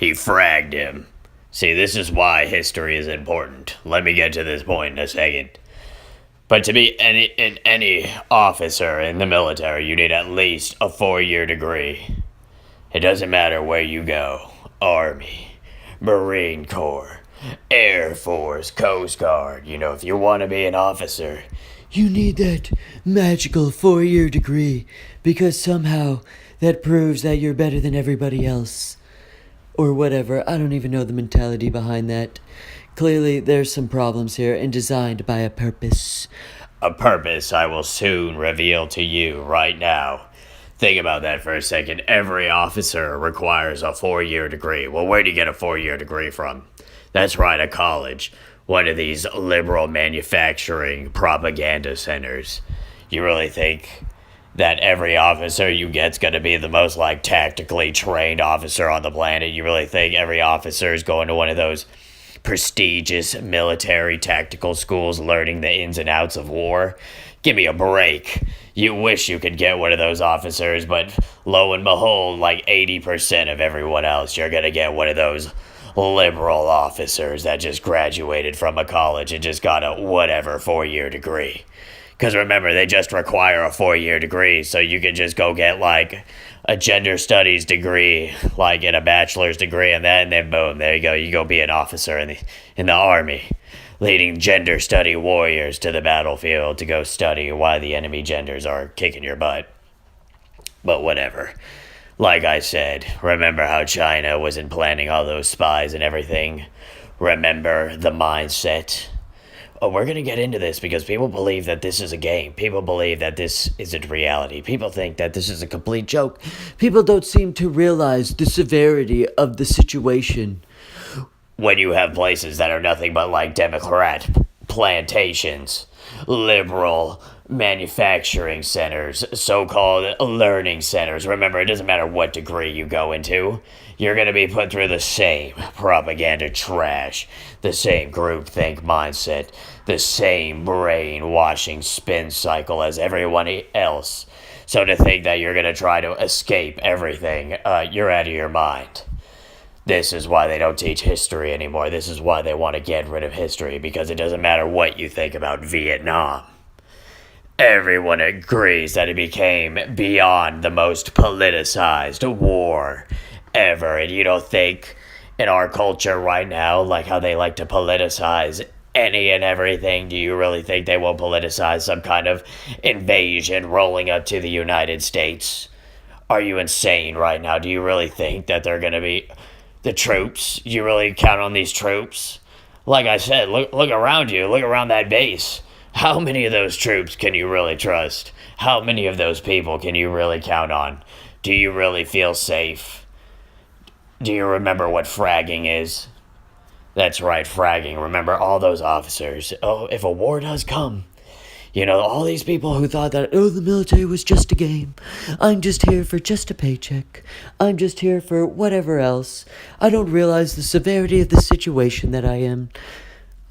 He fragged him. See, this is why history is important. Let me get to this point in a second. But to be any officer in the military, you need at least a 4-year degree. It doesn't matter where you go. Army, Marine Corps, Air Force, Coast Guard. If you want to be an officer, you need that magical 4-year degree because somehow that proves that you're better than everybody else. Or whatever. I don't even know the mentality behind that. Clearly, there's some problems here and designed by a purpose. A purpose I will soon reveal to you right now. Think about that for a second. Every officer requires a 4-year degree. Well, where do you get a 4-year degree from? That's right, a college. One of these liberal manufacturing propaganda centers. You really think that every officer you get's going to be the most, tactically trained officer on the planet? You really think every officer is going to one of those prestigious military tactical schools learning the ins and outs of war? Give me a break. You wish you could get one of those officers, but lo and behold, 80% of everyone else, you're going to get one of those liberal officers that just graduated from a college and just got a whatever 4-year degree. Because remember, they just require a 4-year degree, so you can just go get, a gender studies degree, in a bachelor's degree, and then boom, there you go. You go be an officer in the army, leading gender study warriors to the battlefield to go study why the enemy genders are kicking your butt. But whatever. Like I said, remember how China was implanting all those spies and everything? Remember the mindset? Oh, we're going to get into this because people believe that this is a game. People believe that this isn't reality. People think that this is a complete joke. People don't seem to realize the severity of the situation. When you have places that are nothing but Democrat plantations, liberal manufacturing centers, so-called learning centers. Remember, it doesn't matter what degree you go into. You're going to be put through the same propaganda trash, the same groupthink mindset, the same brainwashing spin cycle as everyone else. So to think that you're going to try to escape everything, you're out of your mind. This is why they don't teach history anymore. This is why they want to get rid of history, because it doesn't matter what you think about Vietnam. Everyone agrees that it became beyond the most politicized war ever. And you don't think in our culture right now, how they like to politicize any and everything, do you really think they won't politicize some kind of invasion rolling up to the United States? Are you insane right now? Do you really think that they're going to be the troops? You really count on these troops? Like I said, look around you. Look around that base. How many of those troops can you really trust? How many of those people can you really count on? Do you really feel safe? Do you remember what fragging is? That's right, fragging. Remember all those officers. Oh, if a war does come, all these people who thought that, the military was just a game. I'm just here for just a paycheck. I'm just here for whatever else. I don't realize the severity of the situation that I am.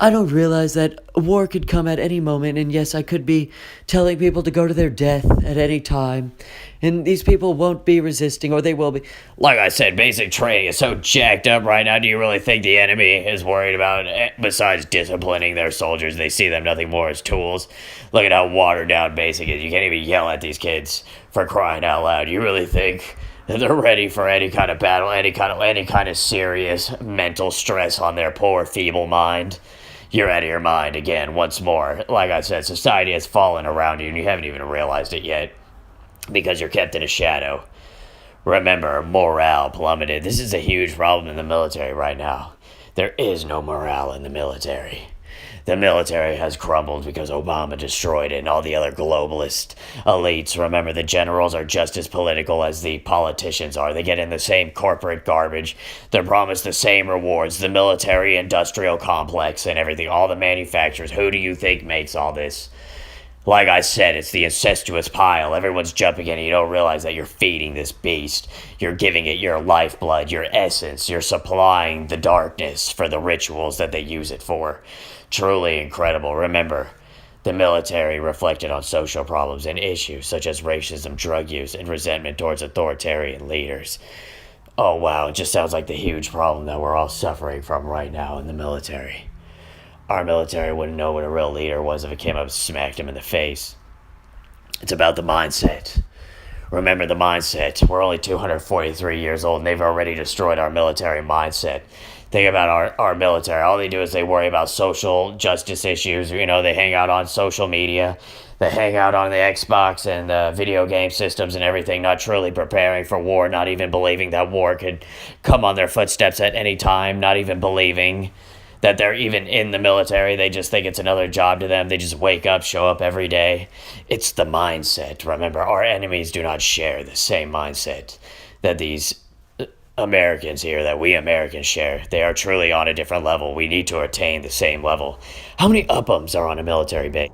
I don't realize that war could come at any moment, and yes, I could be telling people to go to their death at any time, and these people won't be resisting, or they will be. Like I said, basic training is so jacked up right now. Do you really think the enemy is worried about, besides disciplining their soldiers, they see them nothing more as tools? Look at how watered down basic is. You can't even yell at these kids for crying out loud. You really think that they're ready for any kind of battle, any kind of serious mental stress on their poor, feeble mind? You're out of your mind again, once more. Like I said, society has fallen around you and you haven't even realized it yet because you're kept in a shadow. Remember, morale plummeted. This is a huge problem in the military right now. There is no morale in the military. The military has crumbled because Obama destroyed it and all the other globalist elites. Remember, the generals are just as political as the politicians are. They get in the same corporate garbage. They're promised the same rewards. The military-industrial complex and everything. All the manufacturers. Who do you think makes all this? Like I said, it's the incestuous pile. Everyone's jumping in and you don't realize that you're feeding this beast. You're giving it your lifeblood, your essence. You're supplying the darkness for the rituals that they use it for. Truly incredible. Remember, the military reflected on social problems and issues such as racism, drug use, and resentment towards authoritarian leaders. Oh wow, it just sounds like the huge problem that we're all suffering from right now in the military. Our military wouldn't know what a real leader was if it came up and smacked him in the face. It's about the mindset. Remember the mindset. We're only 243 years old and they've already destroyed our military mindset. Think about our military. All they do is they worry about social justice issues. You know, they hang out on social media. They hang out on the Xbox and the video game systems and everything, not truly preparing for war, not even believing that war could come on their footsteps at any time, not even believing that they're even in the military. They just think it's another job to them. They just wake up, show up every day. It's the mindset. Remember, our enemies do not share the same mindset that these Americans here, that we Americans share. They are truly on a different level. We need to attain the same level. How many upums are on a military base?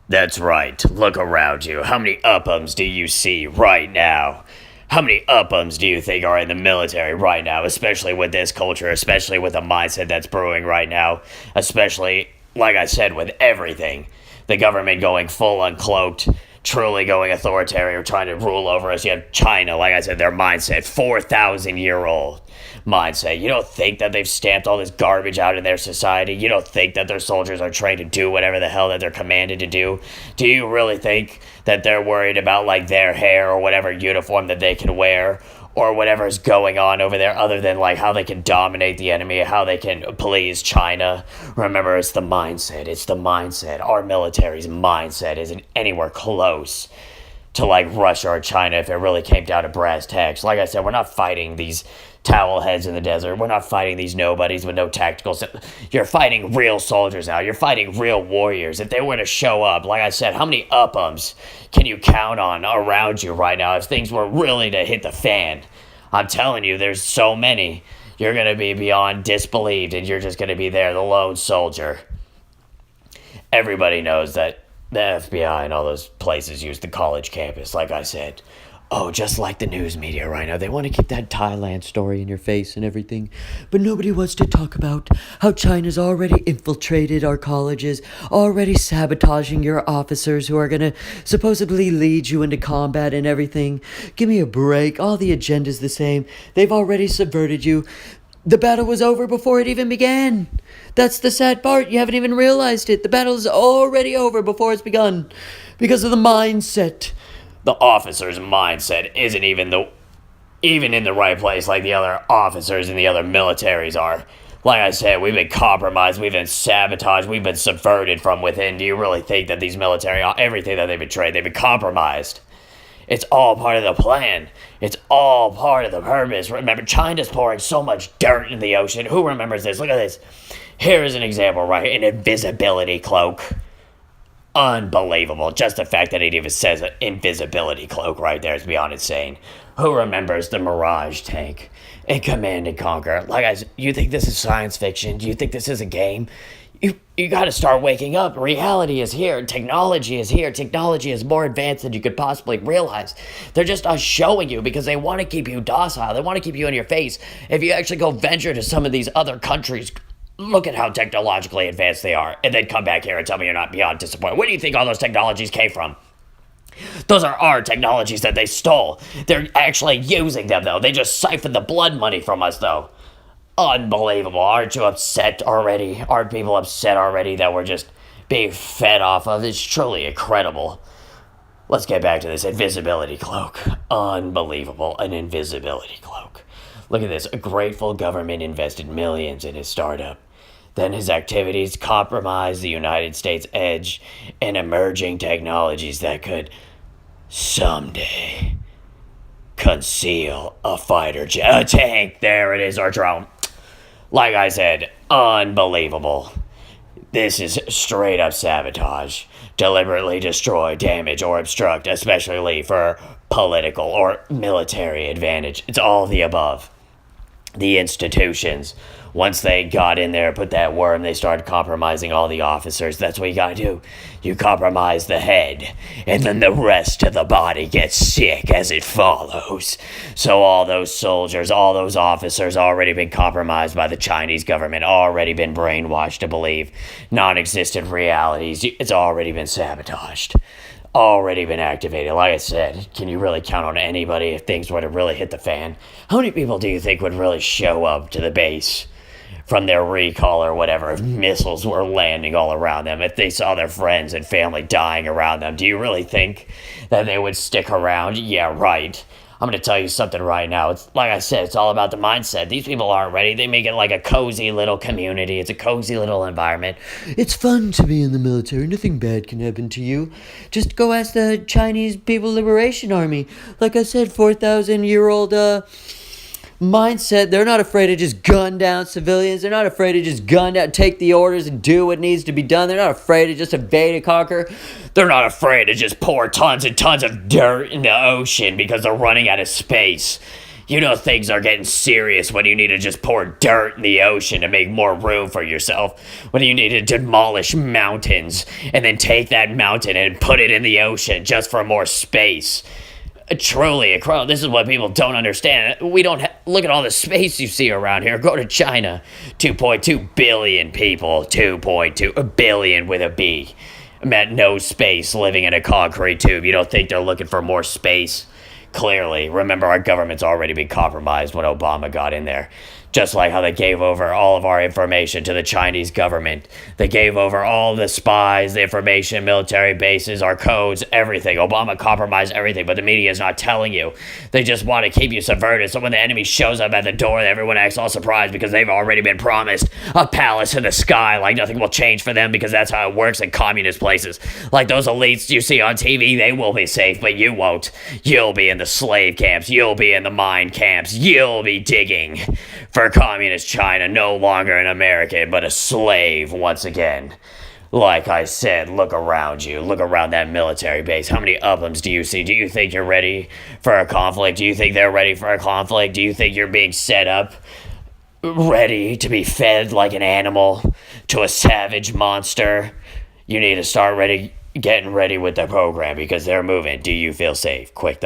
That's right. Look around you. How many upums do you see right now? How many upums do you think are in the military right now, especially with this culture, especially with the mindset that's brewing right now, especially, like I said, with everything? The government going full uncloaked, truly going authoritarian, trying to rule over us. You have China, like I said, their mindset, 4,000-year old mindset. You don't think that they've stamped all this garbage out in their society? You don't think that their soldiers are trained to do whatever the hell that they're commanded to do? Do you really think that they're worried about like their hair or whatever uniform that they can wear or whatever's going on over there other than like how they can dominate the enemy, how they can please China? Remember, it's the mindset. It's the mindset. Our military's mindset isn't anywhere close to like Russia or China if it really came down to brass tacks. Like I said, we're not fighting these towel heads in the desert. We're not fighting these nobodies with no tactical. You're fighting real soldiers now. You're fighting real warriors. If they were to show up, like I said, how many upums can you count on around you right now if things were really to hit the fan? I'm telling you, there's so many. You're going to be beyond disbelieved, and you're just going to be there, the lone soldier. Everybody knows that the FBI and all those places use the college campus, like I said. Oh, just like the news media right now. They want to keep that Thailand story in your face and everything. But nobody wants to talk about how China's already infiltrated our colleges, already sabotaging your officers who are going to supposedly lead you into combat and everything. Give me a break. All the agenda's the same. They've already subverted you. The battle was over before it even began. That's the sad part. You haven't even realized it. The battle is already over before it's begun. Because of the mindset. The officer's mindset isn't even in the right place like the other officers in the other militaries are. Like I said, we've been compromised, we've been sabotaged, we've been subverted from within. Do you really think that these military, everything that they've betrayed, they've been compromised? It's all part of the plan. It's all part of the purpose. Remember, China's pouring so much dirt in the ocean. Who remembers this? Look at this. Here is an example, right? An invisibility cloak. Unbelievable. Just the fact that it even says an invisibility cloak right there is beyond insane. Who remembers the Mirage tank in Command and Conquer? Like I said, you think this is science fiction? Do you think this is a game? You got to start waking up. Reality is here. Technology is here. Technology is more advanced than you could possibly realize. They're just showing you because they want to keep you docile. They want to keep you in your face. If you actually go venture to some of these other countries, look at how technologically advanced they are, and then come back here and tell me you're not beyond disappointed. Where do you think all those technologies came from? Those are our technologies that they stole. They're actually using them, though. They just siphoned the blood money from us, though. Unbelievable. Aren't you upset already? Aren't people upset already that we're just being fed off of? It's truly incredible. Let's get back to this invisibility cloak. Unbelievable. An invisibility cloak. Look at this. A grateful government invested millions in his startup. Then his activities compromised the United States' edge in emerging technologies that could someday conceal a fighter jet, a tank. There it is, our drone. Like I said, unbelievable. This is straight up sabotage. Deliberately destroy, damage, or obstruct, especially for political or military advantage. It's all the above. The institutions Once they got in there, put that worm, they started compromising all the officers. That's what you gotta do. You compromise the head, and then the rest of the body gets sick as it follows. So all those soldiers, all those officers already been compromised by the Chinese government, already been brainwashed to believe non-existent realities. It's already been sabotaged. Already been activated. Like I said, can you really count on anybody if things were to really hit the fan? How many people do you think would really show up to the base from their recall or whatever if missiles were landing all around them, if they saw their friends and family dying around them? Do you really think that they would stick around? Yeah, right. I'm going to tell you something right now. It's like I said, it's all about the mindset. These people aren't ready. They make it like a cozy little community. It's a cozy little environment. It's fun to be in the military. Nothing bad can happen to you. Just go ask the Chinese People Liberation Army. Like I said, 4,000-year-old mindset. They're not afraid to just gun down civilians. They're not afraid to just gun down, take the orders and do what needs to be done. They're not afraid to just invade and conquer. They're not afraid to just pour tons and tons of dirt in the ocean because they're running out of space. You know things are getting serious when you need to just pour dirt in the ocean to make more room for yourself. When you need to demolish mountains and then take that mountain and put it in the ocean just for more space. Truly, this is what people don't understand. We don't look at all the space you see around here. Go to China. 2.2 billion people. 2.2 billion with a B. Meant no space living in a concrete tube. You don't think they're looking for more space? Clearly. Remember, our government's already been compromised when Obama got in there. Just like how they gave over all of our information to the Chinese government. They gave over all the spies, the information, military bases, our codes, everything. Obama compromised everything, but the media is not telling you. They just want to keep you subverted, so when the enemy shows up at the door, everyone acts all surprised because they've already been promised a palace in the sky, like nothing will change for them because that's how it works in communist places. Like those elites you see on TV, they will be safe, but you won't. You'll be in the slave camps. You'll be in the mine camps. You'll be digging for communist China, no longer an American, but a slave once again. Like I said, look around you. Look around that military base. How many uplums do you see? Do you think you're ready for a conflict? Do you think they're ready for a conflict? Do you think you're being set up, ready to be fed like an animal to a savage monster? You need to start getting ready with the program because they're moving. Do you feel safe? Quick.